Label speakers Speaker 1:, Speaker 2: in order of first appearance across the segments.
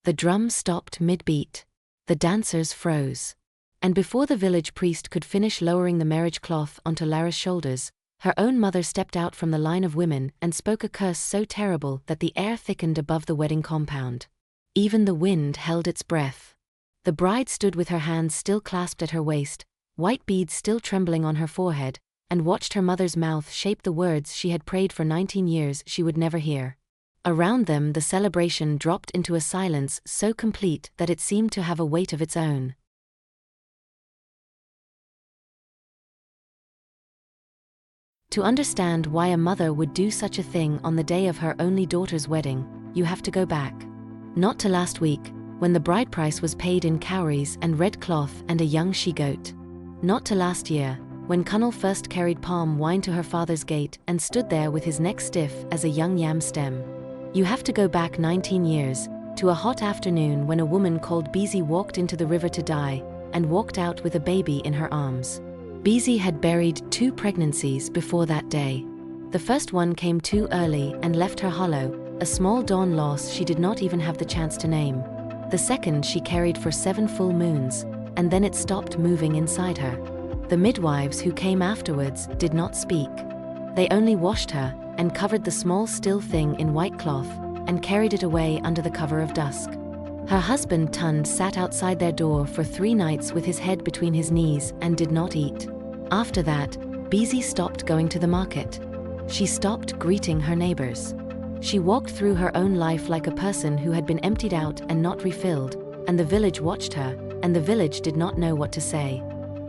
Speaker 1: The drum stopped mid-beat. The dancers froze. And before the village priest could finish lowering the marriage cloth onto Lara's shoulders, her own mother stepped out from the line of women and spoke a curse so terrible that the air thickened above the wedding compound. Even the wind held its breath. The bride stood with her hands still clasped at her waist, white beads still trembling on her forehead, and watched her mother's mouth shape the words she had prayed for 19 years she would never hear. Around them the celebration dropped into a silence so complete that it seemed to have a weight of its own. To understand why a mother would do such a thing on the day of her only daughter's wedding, you have to go back. Not to last week, when the bride price was paid in cowries and red cloth and a young she-goat. Not to last year, when Connell first carried palm wine to her father's gate and stood there with his neck stiff as a young yam stem. You have to go back 19 years, to a hot afternoon when a woman called Beezy walked into the river to die, and walked out with a baby in her arms. Beezy had buried 2 pregnancies before that day. The first one came too early and left her hollow, a small dawn loss she did not even have the chance to name. The second she carried for 7 full moons, and then it stopped moving inside her. The midwives who came afterwards did not speak. They only washed her, and covered the small still thing in white cloth, and carried it away under the cover of dusk. Her husband Tund sat outside their door for 3 nights with his head between his knees and did not eat. After that, Beezy stopped going to the market. She stopped greeting her neighbors. She walked through her own life like a person who had been emptied out and not refilled, and the village watched her, and the village did not know what to say.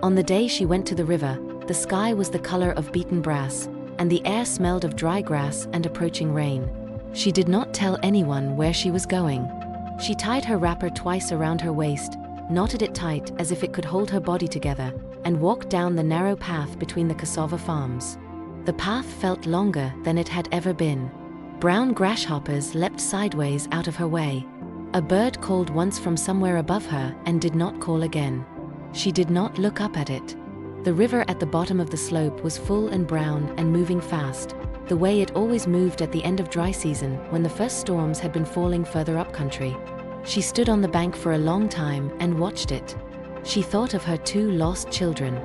Speaker 1: On the day she went to the river, the sky was the color of beaten brass, and the air smelled of dry grass and approaching rain. She did not tell anyone where she was going. She tied her wrapper twice around her waist, knotted it tight as if it could hold her body together, and walked down the narrow path between the cassava farms. The path felt longer than it had ever been. Brown grasshoppers leapt sideways out of her way. A bird called once from somewhere above her and did not call again. She did not look up at it. The river at the bottom of the slope was full and brown and moving fast, the way it always moved at the end of dry season when the first storms had been falling further up country. She stood on the bank for a long time and watched it. She thought of her 2 lost children.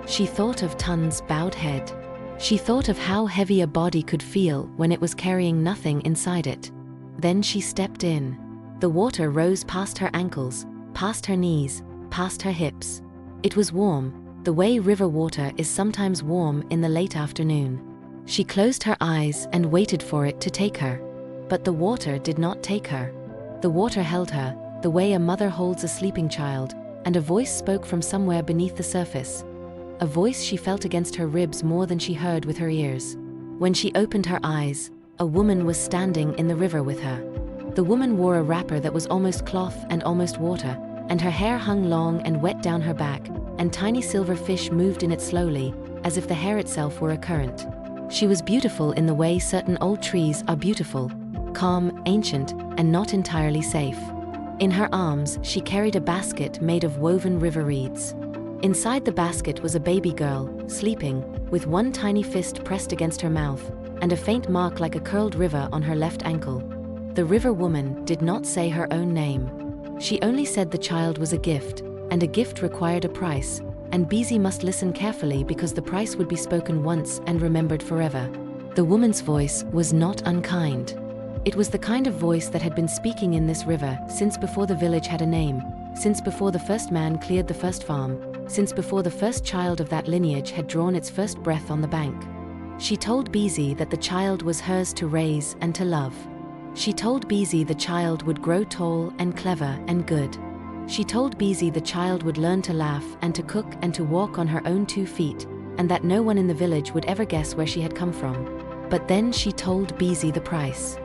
Speaker 1: She thought of Tund's bowed head. She thought of how heavy a body could feel when it was carrying nothing inside it. Then she stepped in. The water rose past her ankles, past her knees, past her hips. It was warm, the way river water is sometimes warm in the late afternoon. She closed her eyes and waited for it to take her. But the water did not take her. The water held her, the way a mother holds a sleeping child, and a voice spoke from somewhere beneath the surface. A voice she felt against her ribs more than she heard with her ears. When she opened her eyes, a woman was standing in the river with her. The woman wore a wrapper that was almost cloth and almost water, and her hair hung long and wet down her back, and tiny silver fish moved in it slowly, as if the hair itself were a current. She was beautiful in the way certain old trees are beautiful, calm, ancient, and not entirely safe. In her arms, she carried a basket made of woven river reeds. Inside the basket was a baby girl, sleeping, with one tiny fist pressed against her mouth, and a faint mark like a curled river on her left ankle. The river woman did not say her own name. She only said the child was a gift, and a gift required a price, and Beezy must listen carefully because the price would be spoken once and remembered forever. The woman's voice was not unkind. It was the kind of voice that had been speaking in this river since before the village had a name, since before the first man cleared the first farm, since before the first child of that lineage had drawn its first breath on the bank. She told Beezy that the child was hers to raise and to love. She told Beezy the child would grow tall and clever and good. She told Beezy the child would learn to laugh and to cook and to walk on her own 2 feet, and that no one in the village would ever guess where she had come from. But then she told Beezy the price.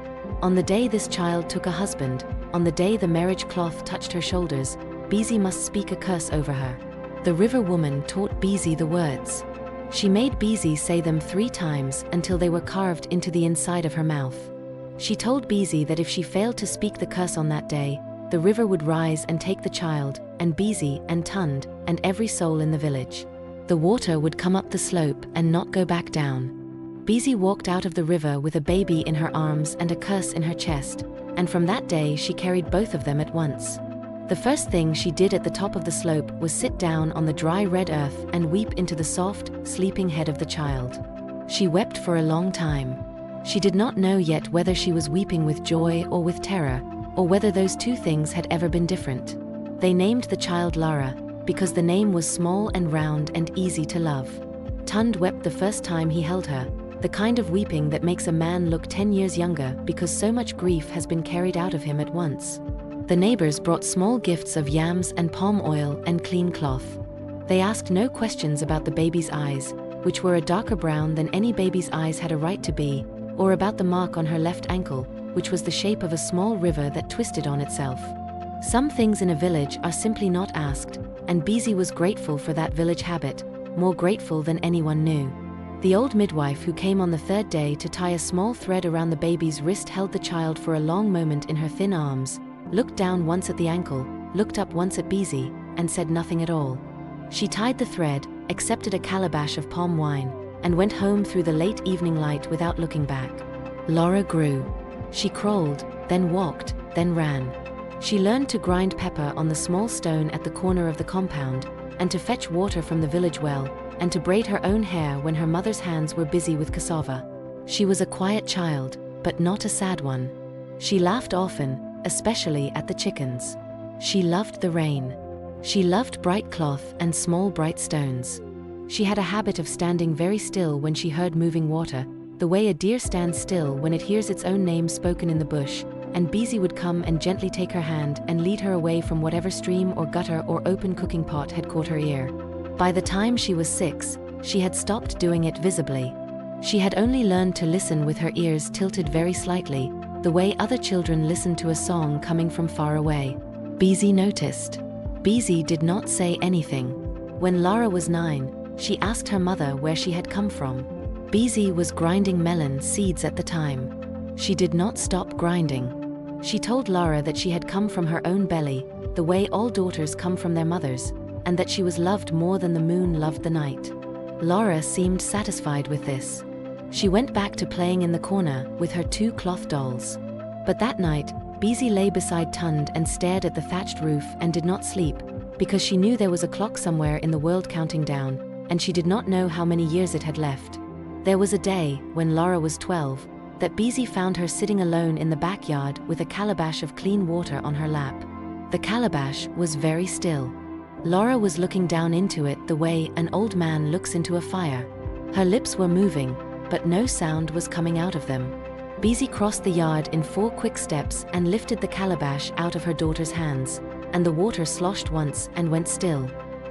Speaker 1: On the day this child took a husband, on the day the marriage cloth touched her shoulders, Beezy must speak a curse over her. The river woman taught Beezy the words. She made Beezy say them 3 times until they were carved into the inside of her mouth. She told Beezy that if she failed to speak the curse on that day, the river would rise and take the child, and Beezy and Tund, and every soul in the village. The water would come up the slope and not go back down. Beezy walked out of the river with a baby in her arms and a curse in her chest, and from that day she carried both of them at once. The first thing she did at the top of the slope was sit down on the dry red earth and weep into the soft, sleeping head of the child. She wept for a long time. She did not know yet whether she was weeping with joy or with terror, or whether those two things had ever been different. They named the child Lara, because the name was small and round and easy to love. Tund wept the first time he held her, the kind of weeping that makes a man look 10 years younger because so much grief has been carried out of him at once. The neighbors brought small gifts of yams and palm oil and clean cloth. They asked no questions about the baby's eyes, which were a darker brown than any baby's eyes had a right to be, or about the mark on her left ankle, which was the shape of a small river that twisted on itself. Some things in a village are simply not asked, and Bizi was grateful for that village habit, more grateful than anyone knew. The old midwife who came on the third day to tie a small thread around the baby's wrist held the child for a long moment in her thin arms, looked down once at the ankle, looked up once at Bizi, and said nothing at all. She tied the thread, accepted a calabash of palm wine, and went home through the late evening light without looking back. Lara grew. She crawled, then walked, then ran. She learned to grind pepper on the small stone at the corner of the compound, and to fetch water from the village well, and to braid her own hair when her mother's hands were busy with cassava. She was a quiet child, but not a sad one. She laughed often, especially at the chickens. She loved the rain. She loved bright cloth and small bright stones. She had a habit of standing very still when she heard moving water, the way a deer stands still when it hears its own name spoken in the bush, and Bizi would come and gently take her hand and lead her away from whatever stream or gutter or open cooking pot had caught her ear. By the time she was 6, she had stopped doing it visibly. She had only learned to listen with her ears tilted very slightly, the way other children listen to a song coming from far away. Bizi noticed. Bizi did not say anything. When Lara was 9, she asked her mother where she had come from. Bizi was grinding melon seeds at the time. She did not stop grinding. She told Lara that she had come from her own belly, the way all daughters come from their mothers, and that she was loved more than the moon loved the night. Lara seemed satisfied with this. She went back to playing in the corner with her 2 cloth dolls. But that night, Bizi lay beside Tund and stared at the thatched roof and did not sleep, because she knew there was a clock somewhere in the world counting down, and she did not know how many years it had left. There was a day, when Lara was 12, that Bizi found her sitting alone in the backyard with a calabash of clean water on her lap. The calabash was very still. Lara was looking down into it the way an old man looks into a fire. Her lips were moving, but no sound was coming out of them. Bizi crossed the yard in 4 quick steps and lifted the calabash out of her daughter's hands, and the water sloshed once and went still.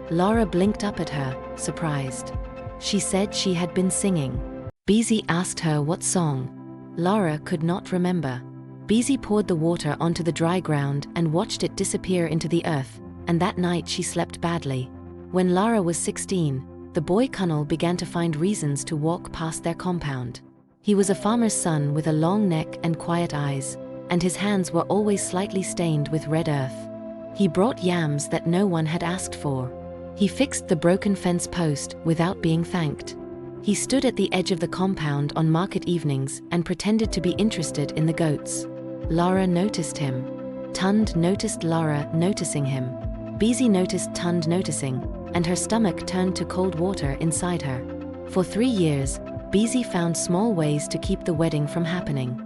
Speaker 1: Lara blinked up at her, surprised. She said she had been singing. Bizi asked her what song. Lara could not remember. Bizi poured the water onto the dry ground and watched it disappear into the earth, and that night she slept badly. When Lara was 16, the boy Kunnel began to find reasons to walk past their compound. He was a farmer's son with a long neck and quiet eyes, and his hands were always slightly stained with red earth. He brought yams that no one had asked for. He fixed the broken fence post without being thanked. He stood at the edge of the compound on market evenings and pretended to be interested in the goats. Lara noticed him. Tund noticed Lara noticing him. Bizi noticed Tund noticing, and her stomach turned to cold water inside her. For 3 years, Bizi found small ways to keep the wedding from happening.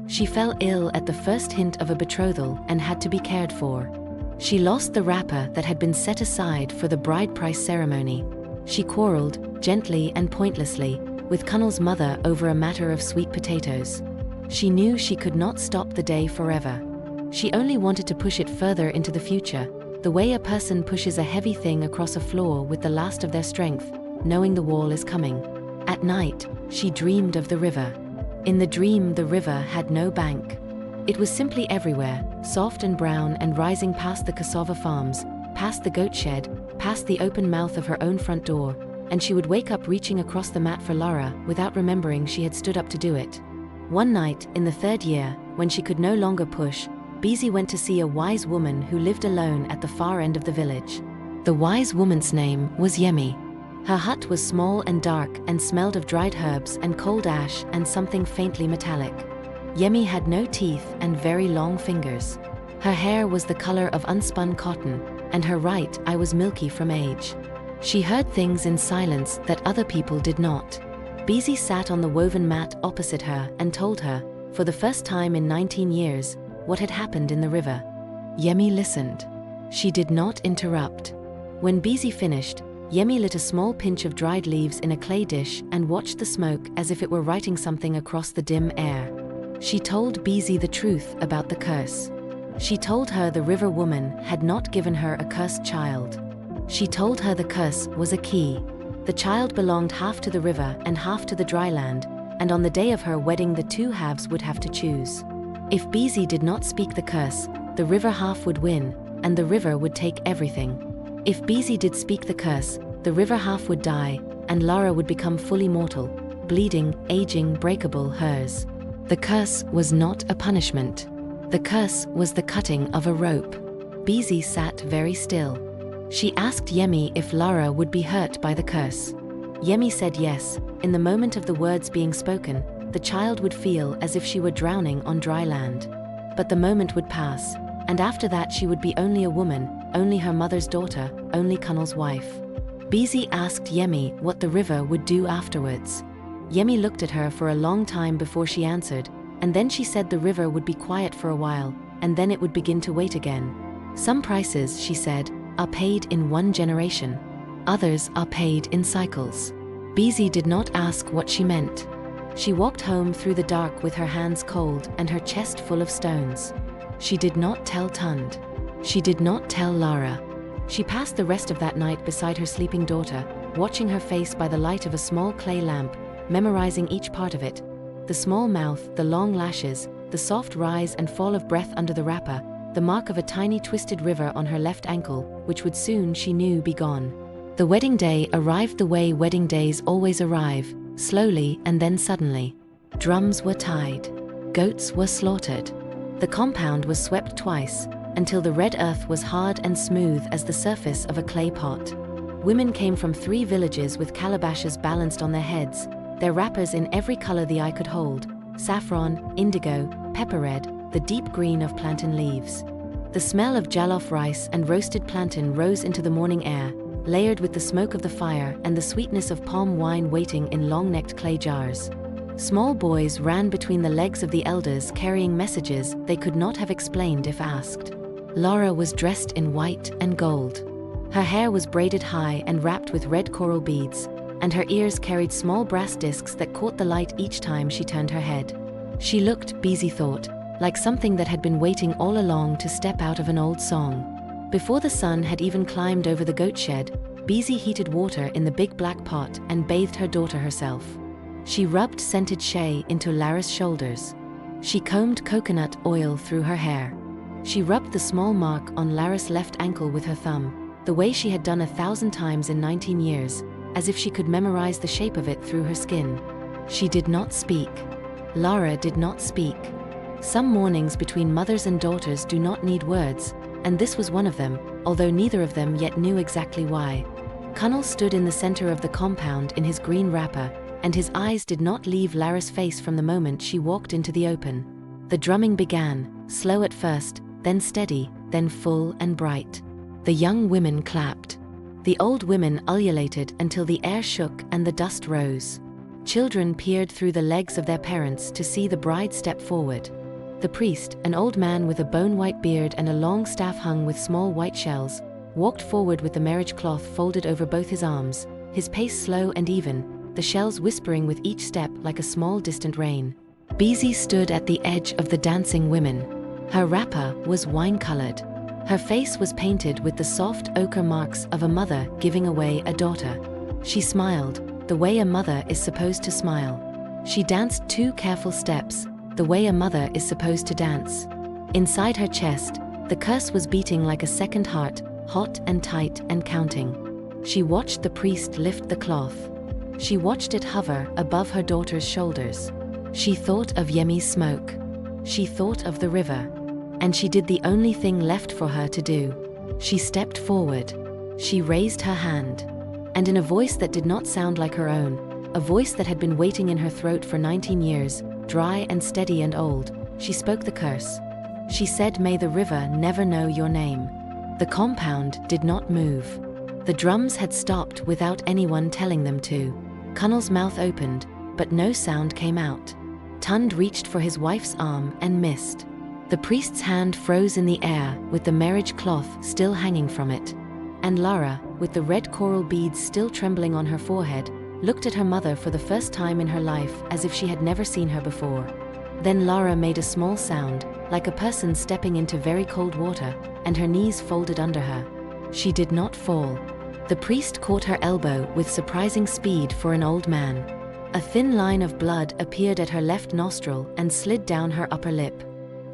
Speaker 1: She fell ill at the first hint of a betrothal and had to be cared for. She lost the wrapper that had been set aside for the bride price ceremony. She quarreled, gently and pointlessly, with Kunnel's mother over a matter of sweet potatoes. She knew she could not stop the day forever. She only wanted to push it further into the future, the way a person pushes a heavy thing across a floor with the last of their strength, knowing the wall is coming. At night, she dreamed of the river. In the dream, the river had no bank. It was simply everywhere, soft and brown and rising past the cassava farms, past the goat shed, past the open mouth of her own front door, and she would wake up reaching across the mat for Lara without remembering she had stood up to do it. One night, in the 3rd year, when she could no longer push, Bizi went to see a wise woman who lived alone at the far end of the village. The wise woman's name was Yemi. Her hut was small and dark and smelled of dried herbs and cold ash and something faintly metallic. Yemi had no teeth and very long fingers. Her hair was the color of unspun cotton, and her right eye was milky from age. She heard things in silence that other people did not. Bizi sat on the woven mat opposite her and told her, for the first time in 19 years, what had happened in the river. Yemi listened. She did not interrupt. When Bizi finished, Yemi lit a small pinch of dried leaves in a clay dish and watched the smoke as if it were writing something across the dim air. She told Bizi the truth about the curse. She told her the river woman had not given her a cursed child. She told her the curse was a key. The child belonged half to the river and half to the dry land, and on the day of her wedding the two halves would have to choose. If Bizi did not speak the curse, the river half would win, and the river would take everything. If Bizi did speak the curse, the river half would die, and Lara would become fully mortal, bleeding, aging, breakable, hers. The curse was not a punishment. The curse was the cutting of a rope. Bizi sat very still. She asked Yemi if Lara would be hurt by the curse. Yemi said yes. In the moment of the words being spoken, the child would feel as if she were drowning on dry land. But the moment would pass, and after that she would be only a woman, only her mother's daughter, only Kunal's wife. Bizi asked Yemi what the river would do afterwards. Yemi looked at her for a long time before she answered, and then she said the river would be quiet for a while, and then it would begin to wait again. Some prices, she said, are paid in one generation. Others are paid in cycles. Bizi did not ask what she meant. She walked home through the dark with her hands cold and her chest full of stones. She did not tell Tund. She did not tell Lara. She passed the rest of that night beside her sleeping daughter, watching her face by the light of a small clay lamp, memorizing each part of it. The small mouth, the long lashes, the soft rise and fall of breath under the wrapper, the mark of a tiny twisted river on her left ankle, which would soon, she knew, be gone. The wedding day arrived the way wedding days always arrive, slowly and then suddenly. Drums were tied. Goats were slaughtered. The compound was swept twice, until the red earth was hard and smooth as the surface of a clay pot. Women came from 3 villages with calabashes balanced on their heads, their wrappers in every color the eye could hold: saffron, indigo, pepper red, the deep green of plantain leaves. The smell of jollof rice and roasted plantain rose into the morning air, layered with the smoke of the fire and the sweetness of palm wine waiting in long-necked clay jars. Small boys ran between the legs of the elders carrying messages they could not have explained if asked. Lara was dressed in white and gold. Her hair was braided high and wrapped with red coral beads, and her ears carried small brass discs that caught the light each time she turned her head. She looked, Bizi thought, like something that had been waiting all along to step out of an old song. Before the sun had even climbed over the goat shed, Bizi heated water in the big black pot and bathed her daughter herself. She rubbed scented shea into Lara's shoulders. She combed coconut oil through her hair. She rubbed the small mark on Lara's left ankle with her thumb, the way she had done 1,000 times in 19 years, as if she could memorize the shape of it through her skin. She did not speak. Lara did not speak. Some mornings between mothers and daughters do not need words, and this was one of them, although neither of them yet knew exactly why. Kunal stood in the center of the compound in his green wrapper, and his eyes did not leave Lara's face from the moment she walked into the open. The drumming began, slow at first, then steady, then full and bright. The young women clapped. The old women ululated until the air shook and the dust rose. Children peered through the legs of their parents to see the bride step forward. The priest, an old man with a bone-white beard and a long staff hung with small white shells, walked forward with the marriage cloth folded over both his arms, his pace slow and even, the shells whispering with each step like a small distant rain. Bizi stood at the edge of the dancing women. Her wrapper was wine-colored. Her face was painted with the soft ochre marks of a mother giving away a daughter. She smiled, the way a mother is supposed to smile. She danced 2 careful steps, the way a mother is supposed to dance. Inside her chest, the curse was beating like a second heart, hot and tight and counting. She watched the priest lift the cloth. She watched it hover above her daughter's shoulders. She thought of Yemi's smoke. She thought of the river. And she did the only thing left for her to do. She stepped forward. She raised her hand. And in a voice that did not sound like her own, a voice that had been waiting in her throat for 19 years, dry and steady and old, she spoke the curse. She said, "May the river never know your name." The compound did not move. The drums had stopped without anyone telling them to. Cunnel's mouth opened, but no sound came out. Tund reached for his wife's arm and missed. The priest's hand froze in the air, with the marriage cloth still hanging from it. And Lara, with the red coral beads still trembling on her forehead, looked at her mother for the first time in her life as if she had never seen her before. Then Lara made a small sound, like a person stepping into very cold water, and her knees folded under her. She did not fall. The priest caught her elbow with surprising speed for an old man. A thin line of blood appeared at her left nostril and slid down her upper lip.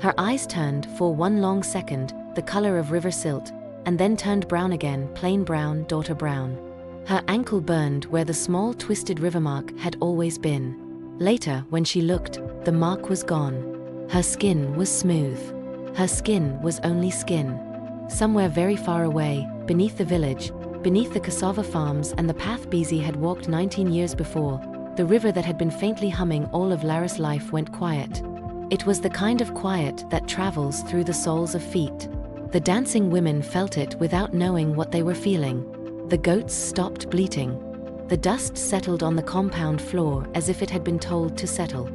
Speaker 1: Her eyes turned, for one long second, the color of river silt, and then turned brown again, plain brown, daughter brown. Her ankle burned where the small twisted river mark had always been. Later, when she looked, the mark was gone. Her skin was smooth. Her skin was only skin. Somewhere very far away, beneath the village, beneath the cassava farms and the path Beezy had walked 19 years before, the river that had been faintly humming all of Lara's life went quiet. It was the kind of quiet that travels through the soles of feet. The dancing women felt it without knowing what they were feeling. The goats stopped bleating. The dust settled on the compound floor as if it had been told to settle.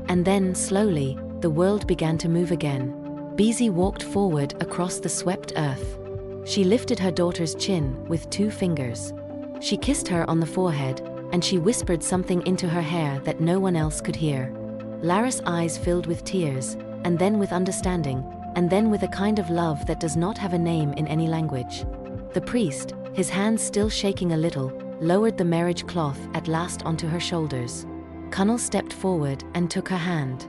Speaker 1: And then, slowly, the world began to move again. Beezy walked forward across the swept earth. She lifted her daughter's chin with 2 fingers. She kissed her on the forehead, and she whispered something into her hair that no one else could hear. Lara's eyes filled with tears, and then with understanding, and then with a kind of love that does not have a name in any language. The priest, his hands still shaking a little, lowered the marriage cloth at last onto her shoulders. Cunnel stepped forward and took her hand.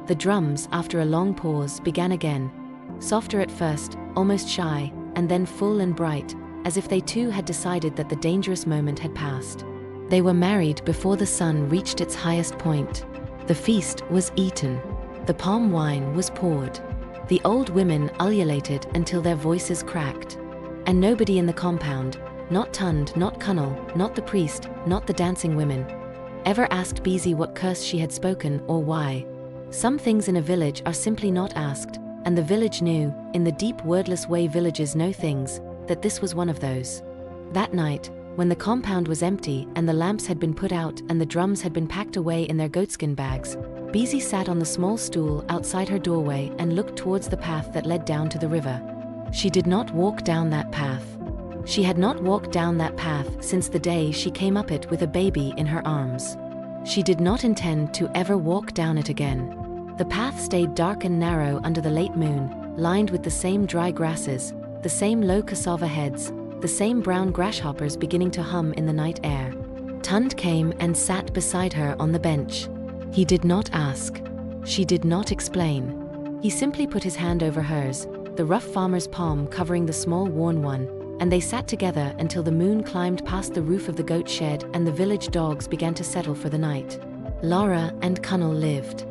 Speaker 1: The drums, after a long pause, began again, softer at first, almost shy, and then full and bright, as if they too had decided that the dangerous moment had passed. They were married before the sun reached its highest point. The feast was eaten. The palm wine was poured. The old women ululated until their voices cracked. And nobody in the compound, not Tund, not Cunnel, not the priest, not the dancing women, ever asked Beezy what curse she had spoken or why. Some things in a village are simply not asked, and the village knew, in the deep wordless way villages know things, that this was one of those. That night, when the compound was empty and the lamps had been put out and the drums had been packed away in their goatskin bags, Beezy sat on the small stool outside her doorway and looked towards the path that led down to the river. She did not walk down that path. She had not walked down that path since the day she came up it with a baby in her arms. She did not intend to ever walk down it again. The path stayed dark and narrow under the late moon, lined with the same dry grasses, the same low cassava heads, the same brown grasshoppers beginning to hum in the night air. Tund came and sat beside her on the bench. He did not ask. She did not explain. He simply put his hand over hers, the rough farmer's palm covering the small worn one, and they sat together until the moon climbed past the roof of the goat shed and the village dogs began to settle for the night. Lara and Cunnel lived.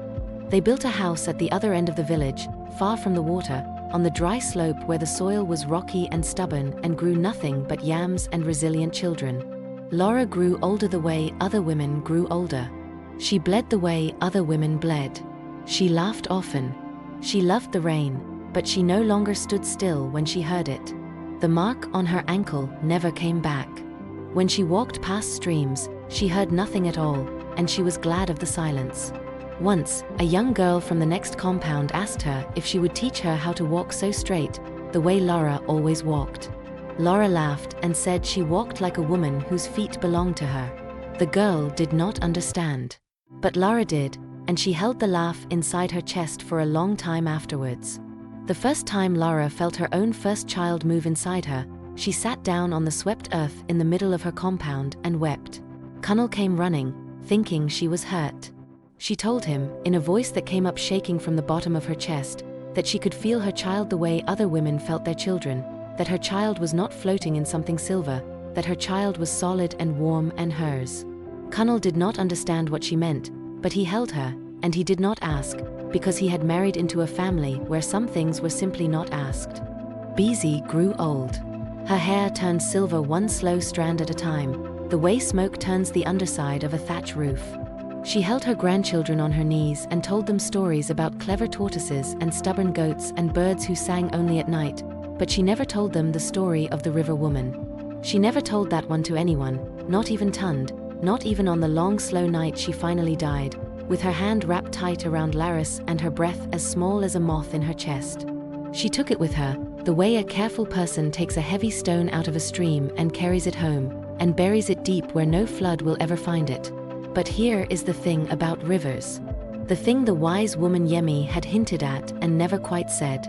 Speaker 1: They built a house at the other end of the village, far from the water, on the dry slope where the soil was rocky and stubborn and grew nothing but yams and resilient children. Lara grew older the way other women grew older. She bled the way other women bled. She laughed often. She loved the rain, but she no longer stood still when she heard it. The mark on her ankle never came back. When she walked past streams, she heard nothing at all, and she was glad of the silence. Once, a young girl from the next compound asked her if she would teach her how to walk so straight, the way Lara always walked. Lara laughed and said she walked like a woman whose feet belonged to her. The girl did not understand. But Lara did, and she held the laugh inside her chest for a long time afterwards. The first time Lara felt her own first child move inside her, she sat down on the swept earth in the middle of her compound and wept. Cunnel came running, thinking she was hurt. She told him, in a voice that came up shaking from the bottom of her chest, that she could feel her child the way other women felt their children, that her child was not floating in something silver, that her child was solid and warm and hers. Cunnel did not understand what she meant, but he held her, and he did not ask, because he had married into a family where some things were simply not asked. Beezy grew old. Her hair turned silver one slow strand at a time, the way smoke turns the underside of a thatch roof. She held her grandchildren on her knees and told them stories about clever tortoises and stubborn goats and birds who sang only at night, but she never told them the story of the river woman. She never told that one to anyone, not even Tund, not even on the long slow night she finally died, with her hand wrapped tight around Laris and her breath as small as a moth in her chest. She took it with her, the way a careful person takes a heavy stone out of a stream and carries it home, and buries it deep where no flood will ever find it. But here is the thing about rivers. The thing the wise woman Yemi had hinted at and never quite said.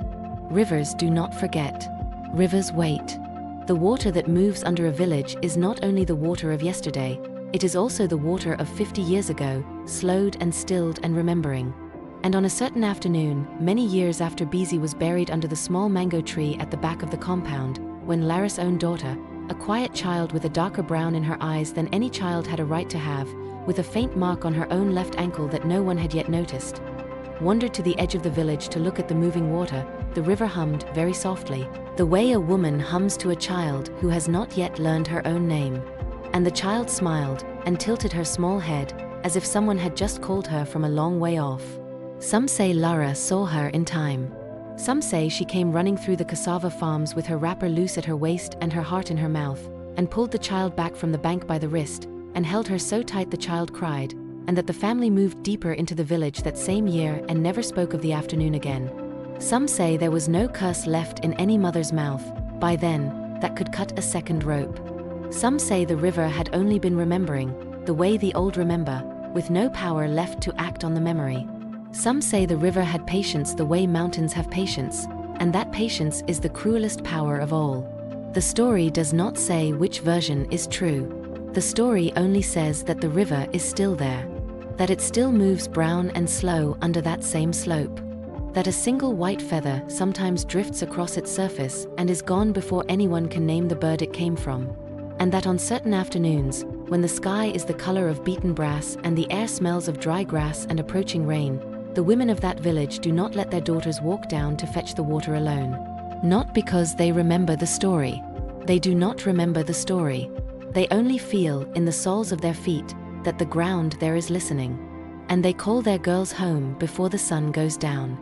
Speaker 1: Rivers do not forget. Rivers wait. The water that moves under a village is not only the water of yesterday, it is also the water of 50 years ago, slowed and stilled and remembering. And on a certain afternoon, many years after Bizi was buried under the small mango tree at the back of the compound, when Lara's own daughter, a quiet child with a darker brown in her eyes than any child had a right to have, with a faint mark on her own left ankle that no one had yet noticed, wandered to the edge of the village to look at the moving water, the river hummed very softly, the way a woman hums to a child who has not yet learned her own name. And the child smiled and tilted her small head, as if someone had just called her from a long way off. Some say Lara saw her in time. Some say she came running through the cassava farms with her wrapper loose at her waist and her heart in her mouth, and pulled the child back from the bank by the wrist, and held her so tight the child cried, and that the family moved deeper into the village that same year and never spoke of the afternoon again. Some say there was no curse left in any mother's mouth, by then, that could cut a second rope. Some say the river had only been remembering, the way the old remember, with no power left to act on the memory. Some say the river had patience the way mountains have patience, and that patience is the cruelest power of all. The story does not say which version is true. The story only says that the river is still there, that it still moves brown and slow under that same slope, that a single white feather sometimes drifts across its surface and is gone before anyone can name the bird it came from, and that on certain afternoons, when the sky is the color of beaten brass and the air smells of dry grass and approaching rain, the women of that village do not let their daughters walk down to fetch the water alone. Not because they remember the story. They do not remember the story. They only feel, in the soles of their feet, that the ground there is listening. And they call their girls home before the sun goes down.